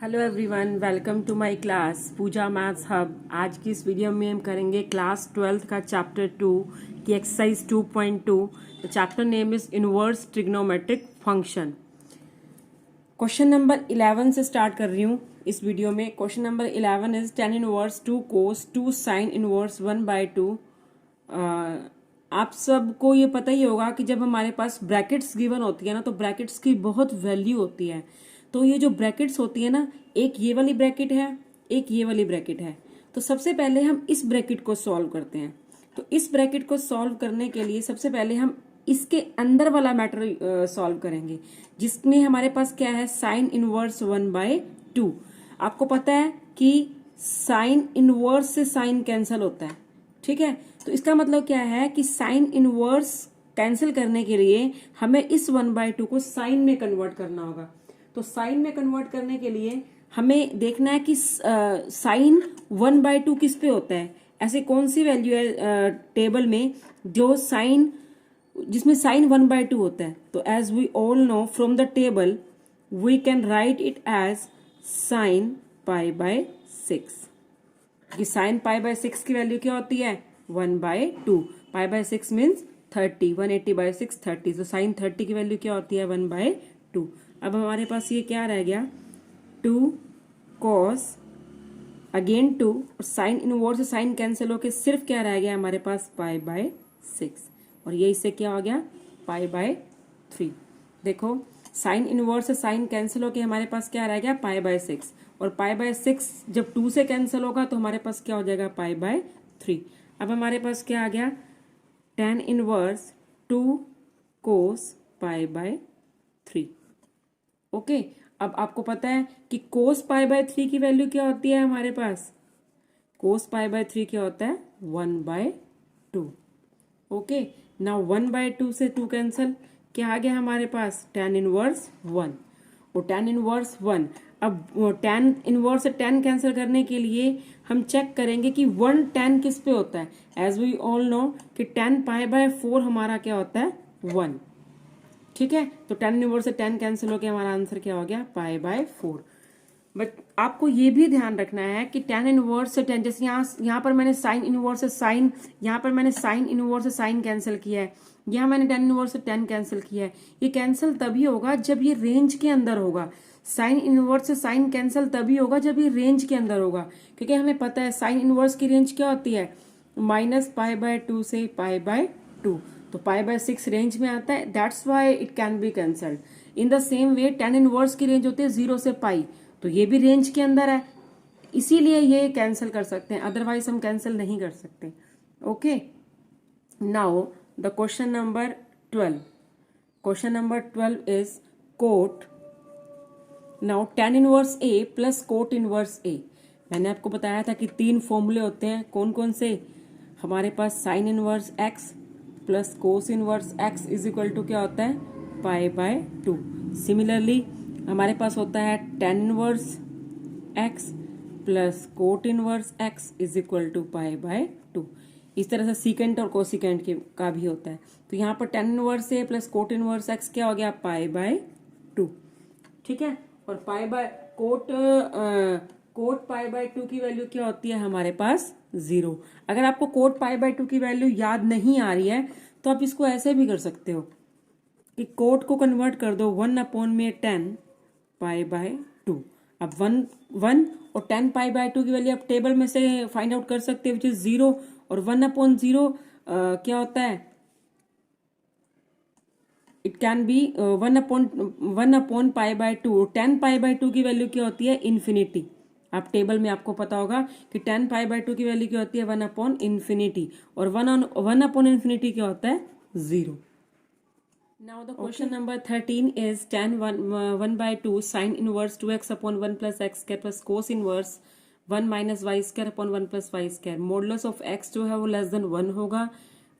Hello everyone, welcome to my class Pooja maths hub. आज की इस वीडियो में हम करेंगे क्लास 12th का चैप्टर 2 की exercise 2.2। The chapter name is inverse trigonometric function. Question number 11 से स्टार्ट कर रही हूँ इस वीडियो में। Question number 11 is tan inverse 2 cos 2 sin inverse 1/2। आप सबको ये पता ही होगा कि जब हमारे पास ब्रैकेट्स गिवन होती है ना, तो ब्रैकेट्स की बहुत वैल्यू होती है। तो ये जो ब्रैकेट्स होती है ना, एक ये वाली ब्रैकेट है, एक ये वाली ब्रैकेट है। तो सबसे पहले हम इस ब्रैकेट को सॉल्व करते हैं। तो इस ब्रैकेट को सॉल्व करने के लिए सबसे पहले हम इसके अंदर वाला मैटर सॉल्व करेंगे, जिसमें हमारे पास क्या है, साइन इनवर्स 1/2। आपको पता है कि साइन इनवर्स से साइन कैंसिल होता है, ठीक है। तो इसका मतलब क्या है कि साइन इनवर्स कैंसिल करने के लिए हमें इस 1/2 को साइन में कन्वर्ट करना होगा। तो साइन में कन्वर्ट करने के लिए हमें देखना है कि साइन 1/2 किस पे होता है। ऐसे कौन सी वैल्यू है टेबल में जो साइन, जिसमें साइन 1/2 होता है। तो as we all know from the table we can write it as sine π/6। कि साइन π/6 की वैल्यू क्या होती है, 1/2। π/6 मीन्स 30, 180/6 30। तो साइन 30 की वैल्यू क्या होती है, 1/2। अब हमारे पास ये क्या रह गया, 2 cos अगेन 2, और साइन इनवर्स से साइन कैंसिल होके सिर्फ क्या रह गया हमारे पास, π/6। और ये इससे क्या हो गया, π/3। देखो साइन इनवर्स से साइन कैंसिल होके हमारे पास क्या रह गया, π/6। और π/6 जब 2 से कैंसिल होगा तो हमारे पास क्या हो जाएगा, π/3। अब हमारे पास क्या आ गया, tan इनवर्स 2 cos π/3। ओके। अब आपको पता है कि cos π/3 की वैल्यू क्या होती है हमारे पास, cos π/3 क्या होता है, 1/2। ओके। नाउ 1/2 से 2 कैंसिल, क्या आ गया हमारे पास, tan इनवर्स 1। और tan इनवर्स 1, अब tan इनवर्स से tan कैंसिल करने के लिए हम चेक करेंगे कि 1 tan किस पे होता है। एज वी ऑल नो कि tan π/4 हमारा क्या होता है, 1, ठीक है। तो tan इनवर्स से tan कैंसिल हो गया, हमारा आंसर क्या हो गया, π/4। बट आपको ये भी ध्यान रखना है कि tan इनवर्स से tan, जैसे यहाँ पर मैंने साइन इनवर्स से साइन, यहाँ पर मैंने साइन इनवर्स से साइन कैंसिल किया है, यहाँ मैंने tan इनवर्स से tan कैंसिल किया है। ये कैंसिल तभी होगा जब ये रेंज के अंदर होगा। साइन इनवर्स से साइन कैंसिल तभी होगा जब ये रेंज के अंदर होगा, क्योंकि हमें पता है साइन इनवर्स की रेंज क्या होती है, -π/2 से π/2। तो π/6 रेंज में आता है, that's why it can be cancelled. In the same way tan inverse की रेंज होती है 0 से π, तो ये भी रेंज के अंदर है, इसीलिए ये कैंसिल कर सकते हैं, अदरवाइज हम कैंसिल नहीं कर सकते। Okay. Now the question number 12। Question number 12 is cot. Now tan inverse A plus cot inverse A। मैंने आपको बताया था कि 3 फॉर्मूले होते हैं, कौन कौन से, हमारे पास sine inverse x plus cos inverse x is equal to क्या होता है, π/2। सिमिलरली हमारे पास होता है tan inverse x plus cot inverse x is equal to π/2। इस तरह से सीकेंट और कोसिकेंट का भी होता है। तो यहाँ पर tan inverse A plus cot inverse x क्या हो गया, π/2, ठीक है। और कोट π/2 की वैल्यू क्या होती है हमारे पास, 0। अगर आपको कोट π/2 की वैल्यू याद नहीं आ रही है तो आप इसको ऐसे भी कर सकते हो कि कोट को कन्वर्ट कर दो 1/10 π/2। अब 1 और 10 π/2 की वैल्यू आप टेबल में से फाइंड आउट कर सकते हैं, विच इज 0। और 1/0 क्या होता है, इट कैन बी 1/1 π/2। 10 π/2 की वैल्यू क्या होती है, इन्फिनिटी। आप टेबल में आपको पता होगा कि 10 π/2 की वैल्यू क्या होती है, 1/∞। और 1/∞ क्या होता है, 0। Now the question number 13 is tan 1/2 sin inverse 2x/1 plus x square plus cos inverse 1 minus y square upon 1 plus y square। Modulus of x जो है वो लेस देन 1 होगा,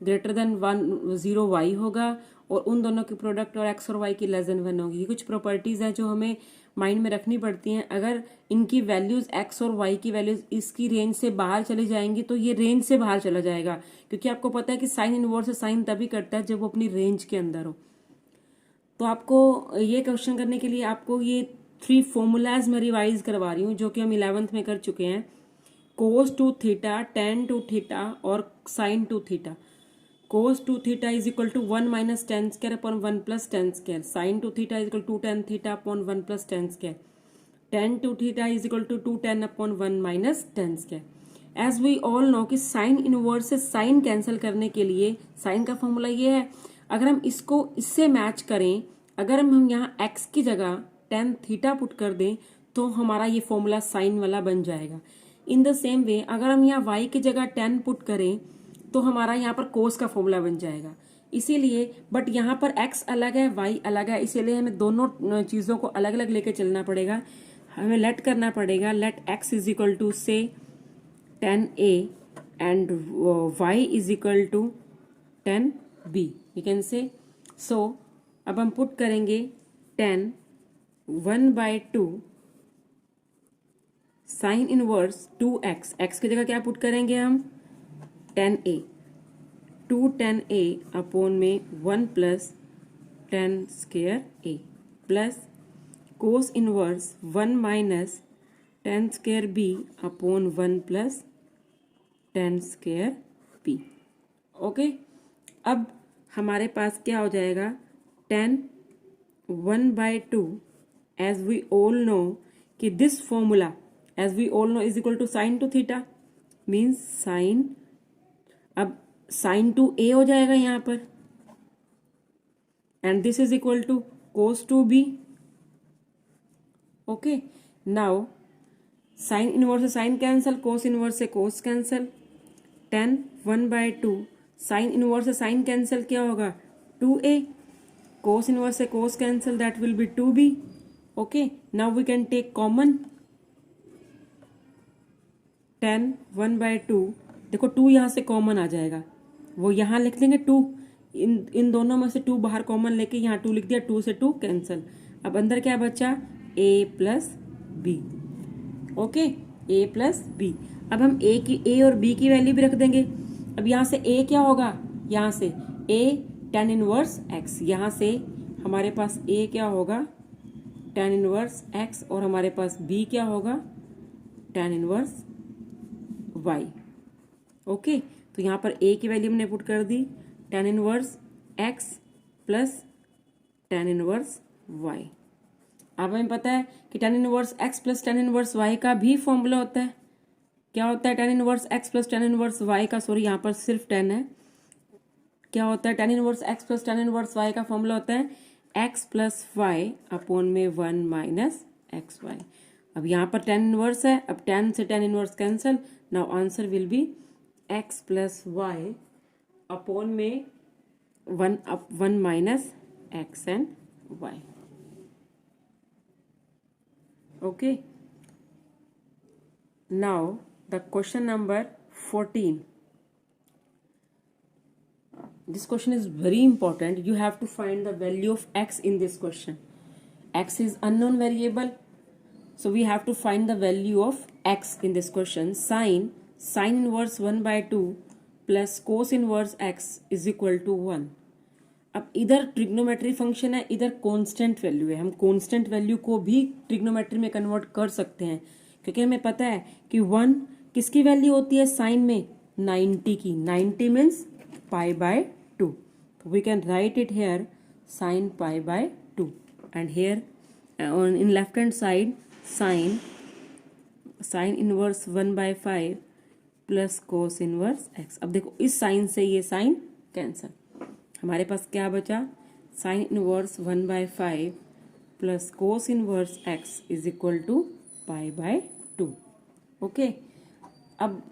ग्रेटर देन 0 y होगा, और उन दोनों की प्रोडक्ट और x और y की लेस देन 1 होगी। ये कुछ प्रॉपर्टीज हैं जो हमें माइंड में रखनी पड़ती हैं। अगर इनकी वैल्यूज x और y की वैल्यूज इसकी रेंज से बाहर चली जाएंगी तो ये रेंज से बाहर चला जाएगा, क्योंकि आपको पता है कि साइन इनवर्स से साइन तभी करता है जब वो अपनी रेंज के अंदर हो। तो आपको ये क्वेश्चन करने के लिए आपको ये 3 फॉर्मूलाज मैं रिवाइज करवा रही हूँ जो कि हम 11th में कर चुके हैं। Cos two theta, tan two theta और sine two theta. Cos two theta is equal to 1 minus tan square upon 1 plus tan square. Sine two theta is equal to tan theta upon 1 plus tan square. Tan two theta is equal to 2 टेन upon 1 minus tan square. As we all know कि sine inverse से sine cancel करने के लिए sign का formula ये है, अगर हम इसको इससे मैच करें, अगर हम यहाँ x की जगह टेन थीटा पुट कर दें तो हमारा ये फॉर्मूला साइन वाला बन जाएगा। इन द सेम वे अगर हम यहाँ y की जगह 10 पुट करें तो हमारा यहाँ पर कोस का फॉर्मूला बन जाएगा। इसीलिए बट यहाँ पर x अलग है, y अलग है, इसीलिए हमें दोनों चीज़ों को अलग अलग लेके चलना पड़ेगा। हमें लेट करना पड़ेगा, let x is equal to say 10a and y is equal to 10b, you can say. So अब हम पुट करेंगे 10 1/2 साइन इनवर्स 2x, x की जगह क्या पुट करेंगे हम 10a, 2 10a अपॉन में 1 plus 10 square a plus cos inverse 1 minus 10 square b upon 1 plus 10 square b। Okay, अब हमारे पास क्या हो जाएगा 10 1/2 एज वी ऑल नो कि this formula as we all know is equal to sine two theta means sine, अब sine two A हो जाएगा यहाँ पर and this is equal to cos two B. Okay, now sine inverse से sine cancel, cos inverse से cos cancel. 10 1/2 sine inverse से sine cancel क्या होगा 2a, कोस इनवर्स से cos cancel that will be 2b। Okay, now we can take common 10 1/2, देखो 2 यहाँ से common आ जाएगा, वो यहाँ लिख देंगे 2, इन दोनों में से 2 बाहर कॉमन लेके यहाँ 2 लिख दिया, 2 से 2 कैंसल। अब अंदर क्या बचा a plus B. Okay, a plus B. अब हम a और b की वैल्यू भी रख देंगे। अब यहाँ से a क्या होगा, यहाँ से a tan इनवर्स x, यहाँ से हमारे पास a क्या होगा tan इनवर्स x और हमारे पास b क्या होगा tan इनवर्स y। ओके, तो यहाँ पर a की वैल्यू हमने पुट कर दी tan inverse x plus tan inverse y। अब हमें पता है कि tan inverse x plus tan inverse y का भी फॉर्मूला होता है। क्या होता है tan inverse x plus tan inverse y का, सॉरी यहाँ पर सिर्फ 10 है। क्या होता है tan inverse x plus tan inverse y का फॉर्मूला होता है x प्लस y अपॉन में 1 माइनस एक्स वाई। अब यहाँ पर tan इनवर्स है, अब tan से tan inverse cancel, now answer will be x plus y upon में 1 minus x and y। Okay, now the question number 14. This question is very important. You have to find the value of x in this question. X is unknown variable, so we have to find the value of x in this question. Sin inverse 1/2 plus cos inverse x is equal to 1. अब इधर trigonometry function है, इधर constant value है। हम constant value को भी trigonometry में convert कर सकते हैं, क्योंकि हमें पता है कि 1 किसकी वैल्यू होती है साइन में 90 की। 90 means π/2, so we can write it here sin π/2 and here on in left hand side sin inverse 1/5 plus cos inverse x। अब देखो इस साइन से ये साइन कैंसल, हमारे पास क्या बचा sin inverse 1/5 plus cos inverse x is equal to π/2। Okay, अब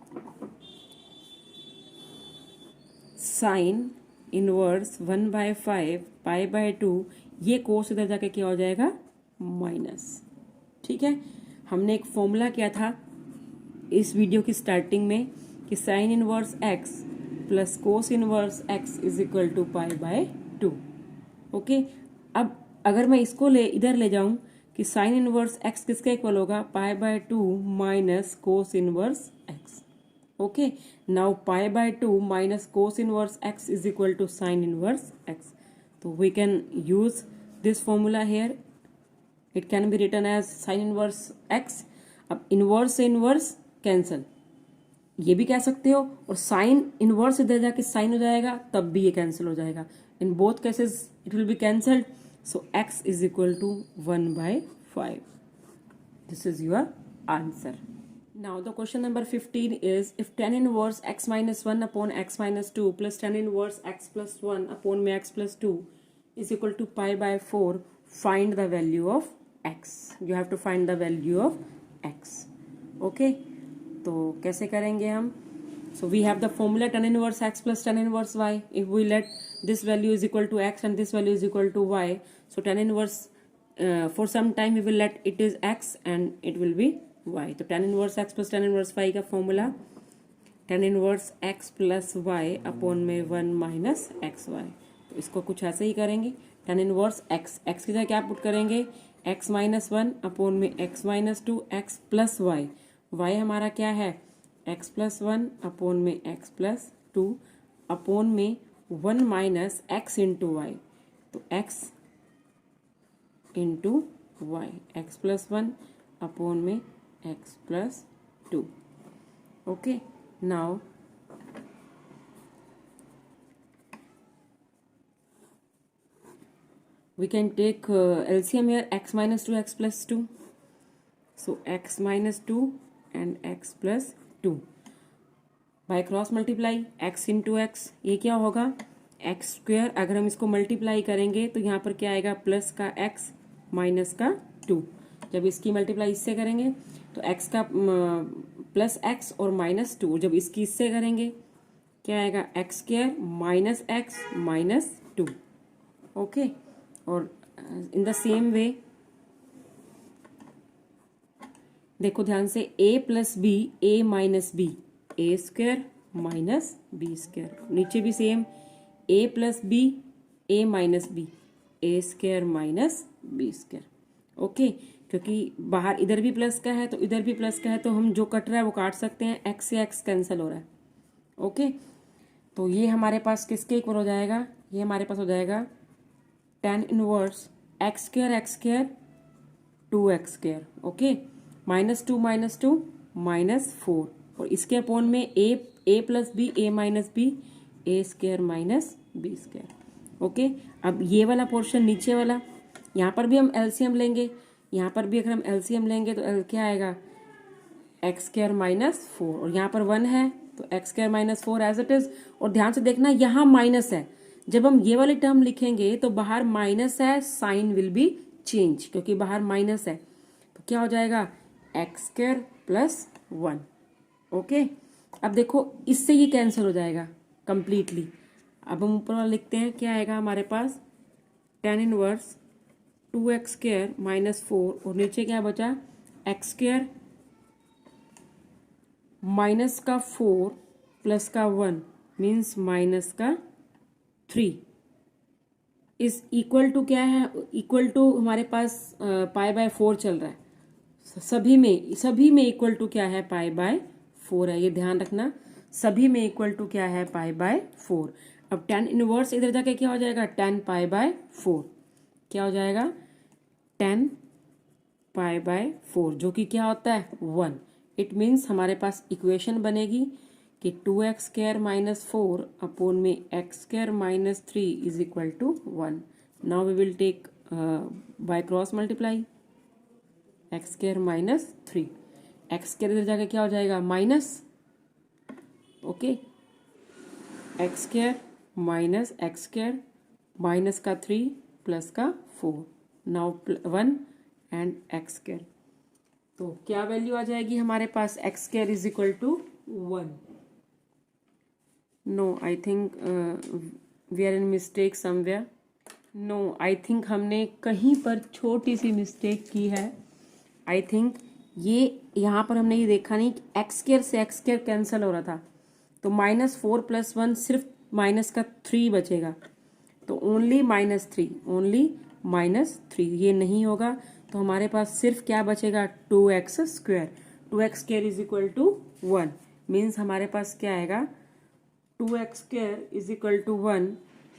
साइन इनवर्स 1/5 π/2, ये कोस इधर जाके क्या हो जाएगा माइनस। ठीक है, हमने एक फॉर्मूला किया था इस वीडियो की स्टार्टिंग में कि sine inverse x plus cos inverse x is equal to π/2। Okay, अब अगर मैं इसको इधर ले जाऊं कि साइन इनवर्स x किसका इक्वल होगा π/2 minus cos inverse x। Okay, now π/2 minus cos inverse x is equal to sin inverse x. So we can use this formula here. It can be written as sine inverse x. अब inverse से inverse cancel, ये भी कह सकते हो, और sine inverse इधर जाके साइन हो जाएगा तब भी ये कैंसिल हो जाएगा। In both cases it will be cancelled, so x is equal to 1/5। This is your answer. Now the question number 15 is if tan inverse x minus 1 upon x minus 2 plus tan inverse x plus 1 upon में x plus 2 is equal to pi/4, find the value of x। you have to find the value of x। okay? तो कैसे करेंगे हम? So we have the formula tan inverse x plus tan inverse y। If we let this value is equal to x and this value is equal to y, so tan inverse for some time we will let it is x and it will be y। तो tan inverse x plus tan inverse y का formula tan inverse x plus y upon में 1 minus x Y. तो इसको कुछ ऐसे ही करेंगे, tan inverse x की जगह क्या पुट करेंगे, x माइनस 1 अपॉन में x minus 2 x plus y। y हमारा क्या है, x प्लस 1 अपॉन में x प्लस 2 अपॉन में 1 माइनस x इंटू वाई। तो x into y, x plus 1 upon में x plus 2। Okay, now we can take LCM here, x minus 2 x plus 2, so x minus 2 and x plus 2 by cross multiply x into x, ये क्या होगा x square. अगर हम इसको multiply करेंगे तो यहाँ पर क्या आएगा, प्लस का x माइनस का 2। जब इसकी मल्टीप्लाई इससे करेंगे तो x का प्लस x और माइनस 2, जब इसकी इससे करेंगे क्या आएगा, x square minus x minus 2। Okay, और इन द सेम वे देखो ध्यान से, a plus B a minus B, A square minus B square. नीचे भी same, a plus B a minus B, A square minus B square. Okay, क्योंकि बाहर इधर भी प्लस का है तो इधर भी प्लस का है, तो हम जो कट रहा है वो काट सकते हैं, x से x कैंसिल हो रहा है। ओके, तो ये हमारे पास किसके इक्वल हो जाएगा, ये हमारे पास हो जाएगा tan inverse x square 2x square. Okay, minus 2 minus 4, और इसके अपॉन में a plus B a minus B, A square minus B square. Okay, अब ये वाला पोर्शन नीचे वाला, यहाँ पर भी हम एलसीएम लेंगे, यहाँ पर भी अगर हम एलसीएम लेंगे तो क्या आएगा, एक्स स्क्वायर माइनस 4, और यहाँ पर 1 है तो x square minus 4 as it is. और ध्यान से देखना यहाँ माइनस है, जब हम ये वाली टर्म लिखेंगे तो बाहर माइनस है, साइन विल बी चेंज, क्योंकि बाहर माइनस है तो क्या हो जाएगा, एक्स स्क्वायर प्लस 1। ओके, अब देखो इससे ये कैंसिल हो जाएगा कंप्लीटली। अब हम ऊपर वाला लिखते हैं, क्या आएगा हमारे पास, tan inverse 2x square minus 4, और नीचे क्या बचा, एक्स स्क्वायर माइनस का 4 प्लस का 1 मीन्स माइनस का 3 इज इक्वल टू क्या है, इक्वल टू हमारे पास π/4 चल रहा है, सभी में इक्वल टू क्या है, π/4 है। ये ध्यान रखना, सभी में इक्वल टू क्या है, π/4। अब tan इनवर्स इधर जाके क्या हो जाएगा, tan π/4, क्या हो जाएगा, tan π/4, जो कि क्या होता है 1। इट मीन्स हमारे पास इक्वेशन बनेगी कि 2x स्क्वायर माइनस 4 अपॉन में x square minus 3 is equal to 1। Now we will take by cross multiply, x square minus 3, x square इधर जाके क्या हो जाएगा, minus, okay, x square minus x square minus का 3 plus का 4, now 1 and x square. तो क्या value आ जाएगी हमारे पास, x square is equal to 1। No, I think we are in mistake somewhere. No, I think हमने कहीं पर छोटी सी मिस्टेक की है। आई थिंक ये यहाँ पर हमने ये देखा नहीं कि एक्स स्क्वायर से एक्स स्क्वायर कैंसिल हो रहा था, तो -4 + 1 सिर्फ माइनस का 3 बचेगा, तो ओनली -3, ओनली -3, ये नहीं होगा। तो हमारे पास सिर्फ क्या बचेगा, 2x square. 2x square is equal to 1 means हमारे पास क्या आएगा, 2x square is equal to 1,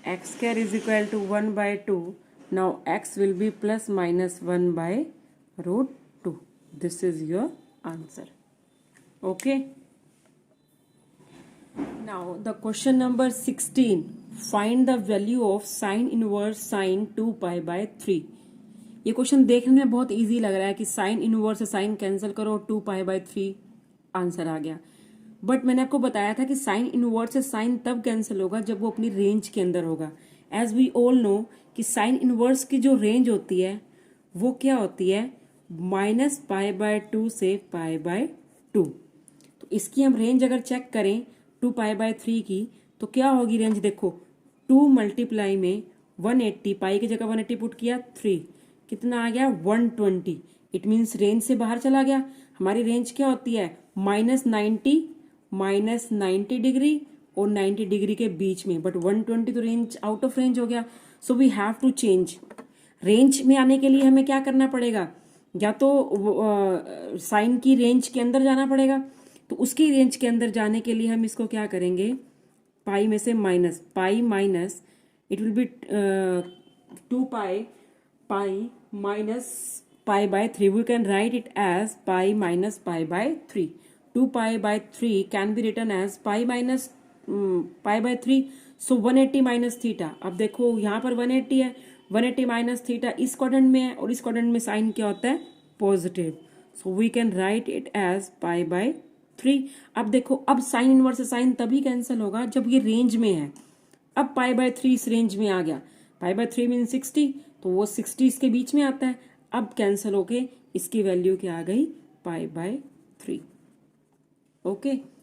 x square is equal to 1/2 now x will be plus minus 1 by root 2. This is your answer. Okay. Now the question number 16. Find the value of sine inverse sine 2 pi by 3. ये question देखने में बहुत easy लग रहा है कि sine inverse से sine cancel करो, 2 पाई बाय 3 आंसर आ गया. बट मैंने आपको बताया था कि साइन इनवर्स से साइन तब कैंसिल होगा जब वो अपनी रेंज के अंदर होगा. एज वी ऑल नो कि साइन इनवर्स की जो रेंज होती है वो क्या होती है, माइनस पाई बाय 2 से पाई बाय 2. तो इसकी हम रेंज अगर चेक करें 2 पाई बाय 3 की, तो क्या होगी रेंज, देखो 2 मल्टीप्लाई में 180, पाई की जगह 180 पुट किया, 3 कितना आ गया 120. इट मीन्स रेंज से बाहर चला गया. हमारी रेंज क्या होती है, -90 डिग्री और 90 डिग्री के बीच में. बट 120 तो रेंज आउट ऑफ रेंज हो गया. So we have to change. Range में आने के लिए हमें क्या करना पड़ेगा, या तो साइन की रेंज के अंदर जाना पड़ेगा. तो उसकी रेंज के अंदर जाने के लिए हम इसको क्या करेंगे, पाई में से minus, pi minus it will be 2 pi minus pi by 3. We can write it as pi minus pi by 3. 2 pi by 3 can be written as pi minus pi by 3. So 180 minus theta. अब देखो यहाँ पर 180 है, 180 minus theta इस quadrant में है और इस क्वाड्रेंट में साइन क्या होता है, positive. So we can write it as pi by 3. अब देखो, अब साइन इनवर्स से साइन तभी कैंसिल होगा जब ये रेंज में है. अब पाई बाय 3 इस रेंज में आ गया, पाई बाय 3 मीन 60, तो वो 60 इसके बीच में आता है. अब कैंसिल होके इसकी वैल्यू क्या आ गई, pi by 3. Okay.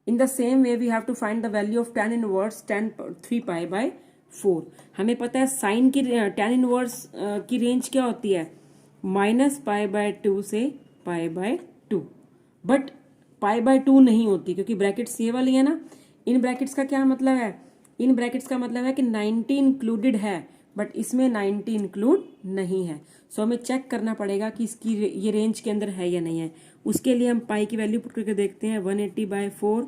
In the same way we have to find the value of tan inverse 3 pi by 4. हमें पता है साइन की tan इनवर्स की रेंज क्या होती है, माइनस पाई बाय 2 से पाई बाय 2. बट पाई बाय 2 नहीं होती क्योंकि ब्रैकेट्स ये वाली है ना. इन ब्रैकेट्स का क्या मतलब है, इन ब्रैकेट्स का मतलब है कि 90 इंक्लूडेड है बट इसमें 90 इंक्लूड नहीं है. सो हमें चेक करना पड़ेगा कि इसकी ये रेंज के अंदर है या नहीं है. उसके लिए हम पाई की वैल्यू पुट करके देखते हैं. 180 बाय 4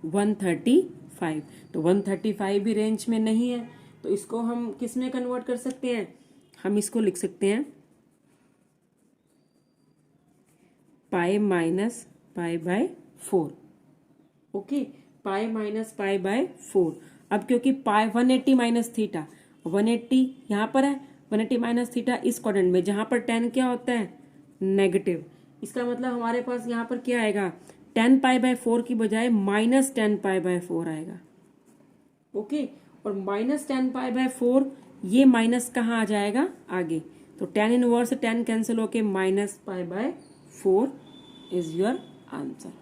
135. तो 135 भी रेंज में नहीं है, तो इसको हम किस में कन्वर्ट कर सकते हैं, हम इसको लिख सकते हैं पाई minus pi by 4. Okay, pi minus pi by 4. अब क्योंकि पाई 180 माइनस थीटा, 180 यहाँ पर है, 180 माइनस थीटा इस क्वाड्रेंट में जहां पर tan क्या होता है, नेगेटिव. इसका मतलब हमारे पास यहाँ पर क्या आएगा, 10 पाई बाय 4 की बजाय माइनस 10 पाई बाय 4 आएगा. ओके. और माइनस 10 पाई बाय 4 ये माइनस कहाँ आ जाएगा, आगे. तो tan इनवर्स से tan कैंसिल होके minus pi by 4 is your answer.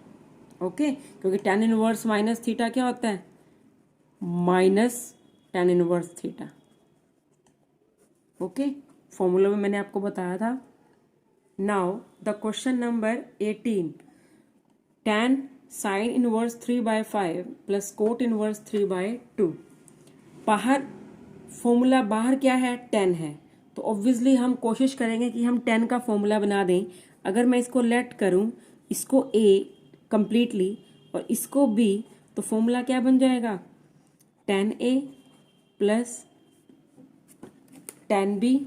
Okay, क्योंकि tan इनवर्स माइनस थीटा क्या होता है, minus tan inverse theta. Okay, formula में मैंने आपको बताया था. Now the question number 18. tan sine inverse 3 by 5 plus cot inverse 3 by 2. बाहर फॉर्मूला बाहर क्या है, 10 है. तो ऑब्वियसली हम कोशिश करेंगे कि हम 10 का फॉर्मूला बना दें. अगर मैं इसको लेट करूं, इसको a कंप्लीटली और इसको b, तो फॉर्मूला क्या बन जाएगा, tan a plus tan b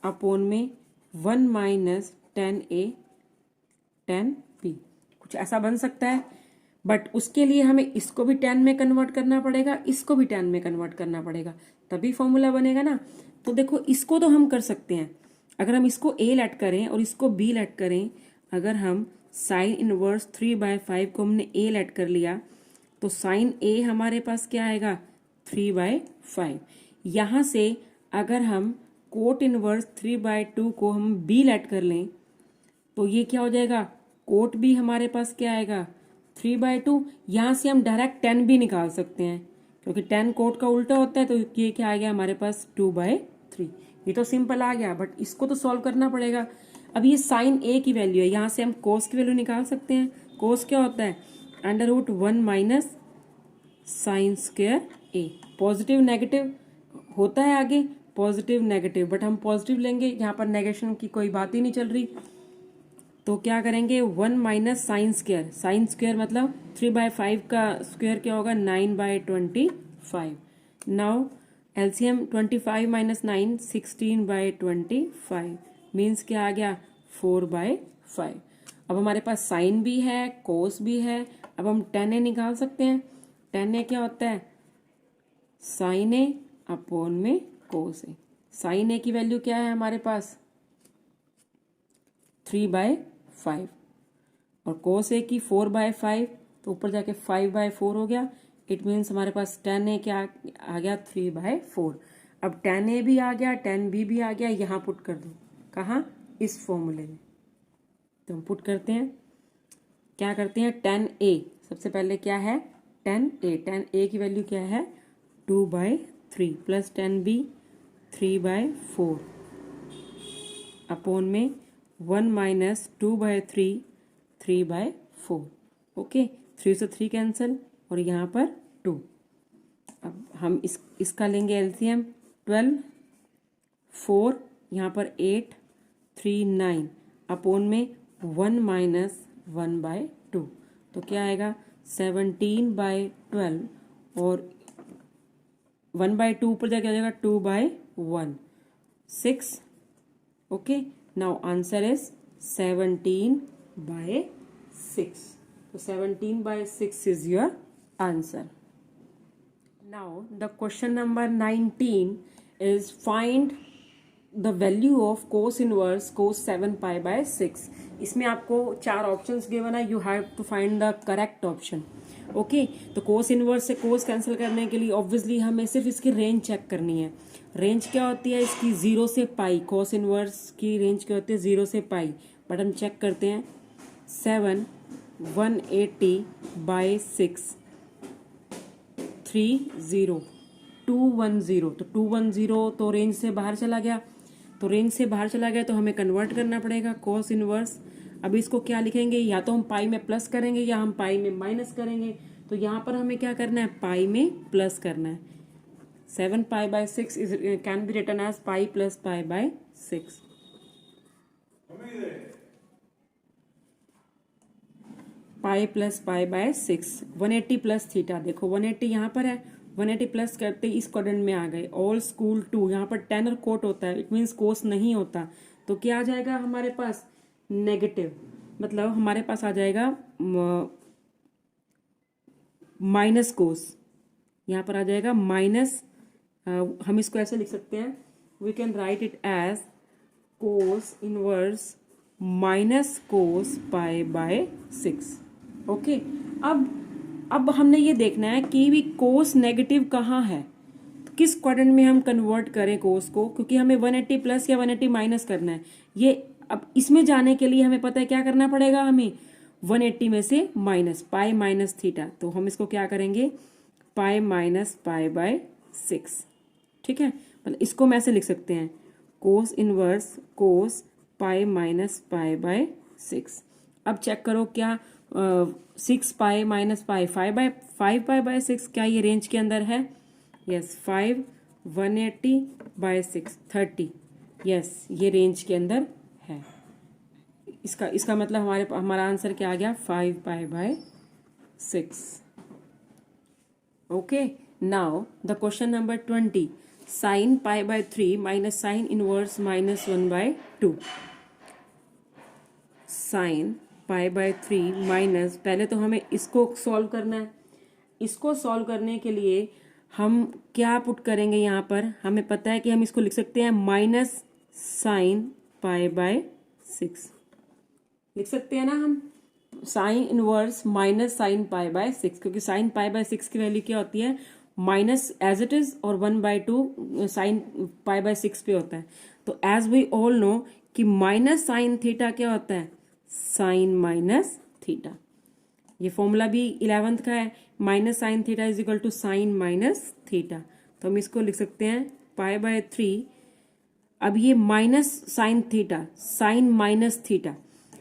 upon में 1 minus tan a tan b. कुछ ऐसा बन सकता है. बट उसके लिए हमें इसको भी tan में कन्वर्ट करना पड़ेगा, इसको भी tan में कन्वर्ट करना पड़ेगा, तभी फॉर्मूला बनेगा ना. तो देखो, इसको तो हम कर सकते हैं. अगर हम इसको a लेट करें और इसको b लेट करें, अगर हम साइन इनवर्स 3 बाय 5 को हमने a लेट कर लिया, तो साइन a हमारे पास क्या आएगा, 3 बाय 5. यहाँ से अगर हम कोट इनवर्स 3 बाय 2 को हम b लेट कर लें, तो ये क्या हो जाएगा, कोट भी हमारे पास क्या आएगा, 3 बाय 2. यहाँ से हम डायरेक्ट 10 भी निकाल सकते हैं क्योंकि 10 कोट का उल्टा होता है. तो ये क्या आ गया हमारे पास, 2 बाय 3. ये तो सिंपल आ गया, बट इसको तो सॉल्व करना पड़ेगा. अब ये साइन ए की वैल्यू है, यहाँ से हम कोस की वैल्यू निकाल सकते हैं. कोस क्या होता है, √1 माइनस साइन स्क्वायर ए. पॉजिटिव नेगेटिव होता है आगे, पॉजिटिव नेगेटिव, बट हम पॉजिटिव लेंगे, यहाँ पर नेगेशन की कोई बात ही नहीं चल रही. तो क्या करेंगे, 1 minus sine square. Sine square मतलब 3 बाय 5 का स्क्वायर क्या होगा, 9 by 25. Now LCM 25 minus 9 16/25 means क्या आ गया 4/5। अब हमारे पास साइन भी है कोस भी है। अब हम tan a निकाल सकते हैं। tan a क्या होता है साइन ए अपॉन में कोस ए। साइन ए की वैल्यू क्या है हमारे पास 3/5 और कोस ए की 4/5 तो ऊपर जाके 5/4 हो गया। इट मीन्स हमारे पास tan ए क्या आ गया 3/4। अब tan ए भी आ गया tan बी भी आ गया। यहाँ पुट कर दो कहाँ इस फॉर्मूले में। तो हम पुट करते हैं क्या करते हैं tan ए सबसे पहले क्या है tan ए की वैल्यू क्या है 2/3 प्लस tan बी 3/4 अपॉन में 1 माइनस 2/3 3/4। ओके 3 से 3 कैंसिल और यहाँ पर 2। अब हम इसका लेंगे एलसीएम 12 4 यहाँ पर 8 3 9 अपॉन में 1 माइनस 1/2 तो क्या आएगा 17/12 और 1/2 ऊपर जाके आ जाएगा 2/1 6। Okay now answer is 17/6। So 17/6 is your answer. Now the question number 19 is find the value of cos inverse cos 7π/6। इसमें आपको 4 ऑप्शंस गिवन है। You have to find the correct option. Okay तो कोस इनवर्स से cos cancel करने के लिए obviously हमें सिर्फ इसकी रेंज चेक करनी है। रेंज क्या होती है इसकी 0 से पाई। कोस इनवर्स की रेंज क्या होती है 0 से पाई। बट हम चेक करते हैं 7 180/6 30 210 तो 210 तो रेंज से बाहर चला गया। तो रेंज से बाहर चला गया तो हमें कन्वर्ट करना पड़ेगा कोस इनवर्स। अब इसको क्या लिखेंगे या तो हम पाई में प्लस करेंगे या हम पाई में माइनस करेंगे। तो यहाँ पर हमें क्या करना है पाई में प्लस करना है। 7π/6 is can be written as pi plus pi/6। Pi plus pi/6 180 plus theta. देखो 180 यहाँ पर है 180 प्लस करते इस क्वाड्रेंट में आ गए। ऑल स्कूल 2 यहाँ पर tan और कोट होता है इट मीन्स कोस नहीं होता। तो क्या आ जाएगा हमारे पास नेगेटिव मतलब हमारे पास आ जाएगा माइनस कोस। यहाँ पर आ जाएगा माइनस। हम इसको ऐसे लिख सकते हैं we can write it as cos inverse minus cos pi/6। Okay अब हमने ये देखना है कि भी कोस नेगेटिव कहाँ है तो किस क्वाड्रेंट में हम कन्वर्ट करें कोस को क्योंकि हमें 180 प्लस या 180 माइनस करना है। ये अब इसमें जाने के लिए हमें पता है क्या करना पड़ेगा हमें 180 में से माइनस पाई माइनस थीटा। तो हम इसको क्या करेंगे पाई माइनस pi/6। ठीक है मतलब इसको हम ऐसे लिख सकते हैं कोस इनवर्स कोस पाई माइनस pi/6। अब चेक करो क्या 6 पाई माइनस पाई 5/6 क्या ये रेंज के अंदर है। यस 5 180/6 30 यस ये रेंज के अंदर है। इसका मतलब हमारा आंसर क्या आ गया 5π/6। Okay now the question number 20 sine pi/3 minus sine inverse minus 1/2। Sine pi/3 minus पहले तो हमें इसको सॉल्व करना है। इसको सॉल्व करने के लिए हम क्या पुट करेंगे यहाँ पर हमें पता है कि हम इसको लिख सकते हैं माइनस साइन pi/6 लिख सकते हैं ना हम sign inverse minus sign pi/6 क्योंकि साइन pi/6 की वैल्यू क्या होती है माइनस एज इट इज और 1/2 साइन pi/6 पे होता है। तो एज वी ऑल नो कि माइनस साइन थीटा क्या होता है साइन माइनस थीटा। ये फॉर्मूला भी 11th का है minus sine theta is equal to sine minus theta. तो हम इसको लिख सकते हैं pi/3। अब ये minus sine theta sine minus theta.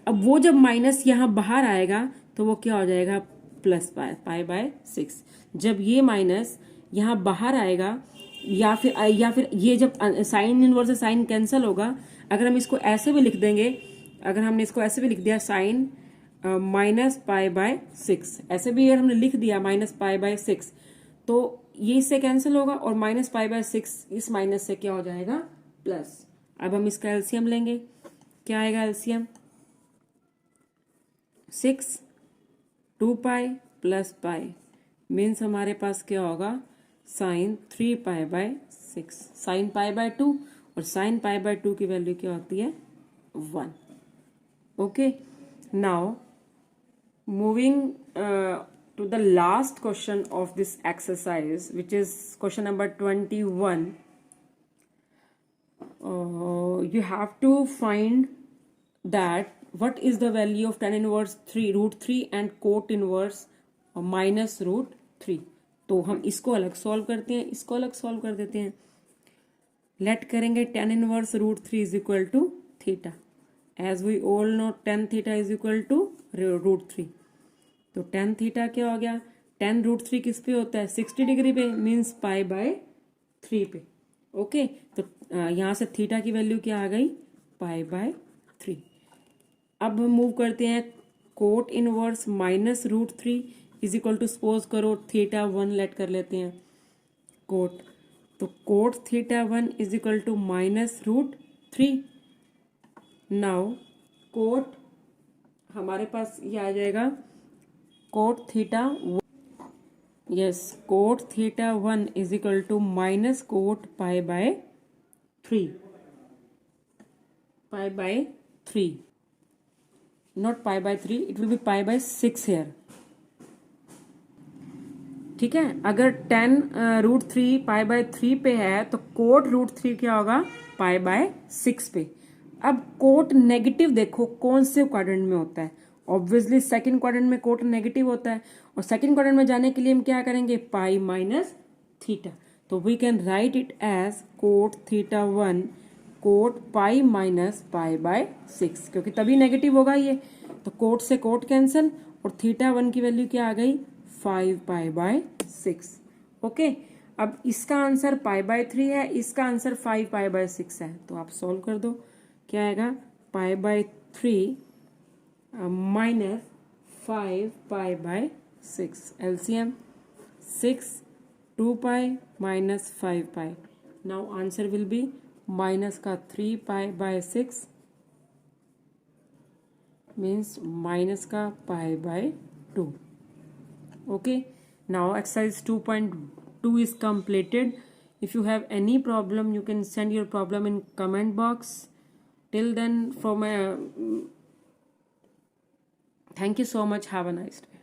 अब वो जब माइनस यहाँ बाहर आएगा तो वो क्या हो जाएगा प्लस pi/6। जब ये माइनस यहाँ बाहर आएगा या फिर ये जब साइन इनवर्स से साइन कैंसिल होगा। अगर हम इसको ऐसे भी लिख देंगे अगर हमने इसको ऐसे भी लिख दिया साइन माइनस pi/6 ऐसे भी अगर हमने लिख दिया माइनस pi/6 तो ये इससे कैंसिल होगा और माइनस पाई बाय 6 इस माइनस से क्या हो जाएगा प्लस। अब हम इसका एलसीएम लेंगे, क्या आएगा LCM 6 2 pi plus pi means हमारे पास क्या होगा sine 3 pi by 6, sine pi by 2 और साइन पाई बाय 2 की वैल्यू क्या होती है 1। Okay, now moving to the last question of this exercise, which is question number 21. You have to find that what is the value of tan inverse 3 root 3 and cot inverse minus root 3. तो हम इसको अलग solve करते हैं, इसको अलग solve कर देते हैं। लेट करेंगे tan inverse root 3 is equal to theta, as we all know tan theta is equal to root 3। तो tan थीटा क्या हो गया, tan रूट 3 किस पे होता है 60 डिग्री पे, मीन्स पाई बाय 3 पे। ओके, तो यहाँ से थीटा की वैल्यू क्या आ गई पाई बाय 3। अब हम मूव करते हैं cot inverse minus root 3 is equal to suppose करो थीटा 1 लेट कर लेते हैं कोट, तो cot theta 1 is equal to minus root 3। Now cot हमारे पास ये आ जाएगा cot theta, yes cot theta 1 is equal to minus cot pi by 3, pi by 3 not pi by 3, it will be pi by 6 here. ठीक है, अगर tan root 3 pi by 3 पे है तो कोट रूट 3 क्या होगा पाई बाय 6 पे। अब कोट नेगेटिव देखो कौन से क्वाड्रेंट में होता है, ऑब्वियसली सेकंड क्वाड्रेंट में कोट नेगेटिव होता है, और सेकंड क्वाड्रेंट में जाने के लिए हम क्या करेंगे पाई माइनस थीटा, तो we can write it as cot theta 1 cot pi minus pi by 6, क्योंकि तभी नेगेटिव होगा ये, तो कोट से कोट कैंसिल और थीटा 1 की वैल्यू क्या आ गई 5 पाई बाय 6। ओके, अब इसका आंसर पाई बाय 3 है, इसका आंसर 5 पाई बाय 6 है, तो आप सॉल्व कर दो, क्या आएगा पाई by 3 minus 5 pi by 6, LCM 6 2 pi minus 5 pi. Now answer will be minus का 3 पाई बाय 6 मीन्स माइनस का पाई by 2। Okay, now exercise 2.2 is completed. If you have any problem, you can send your problem in comment box. Till then, thank you so much. Have a nice day.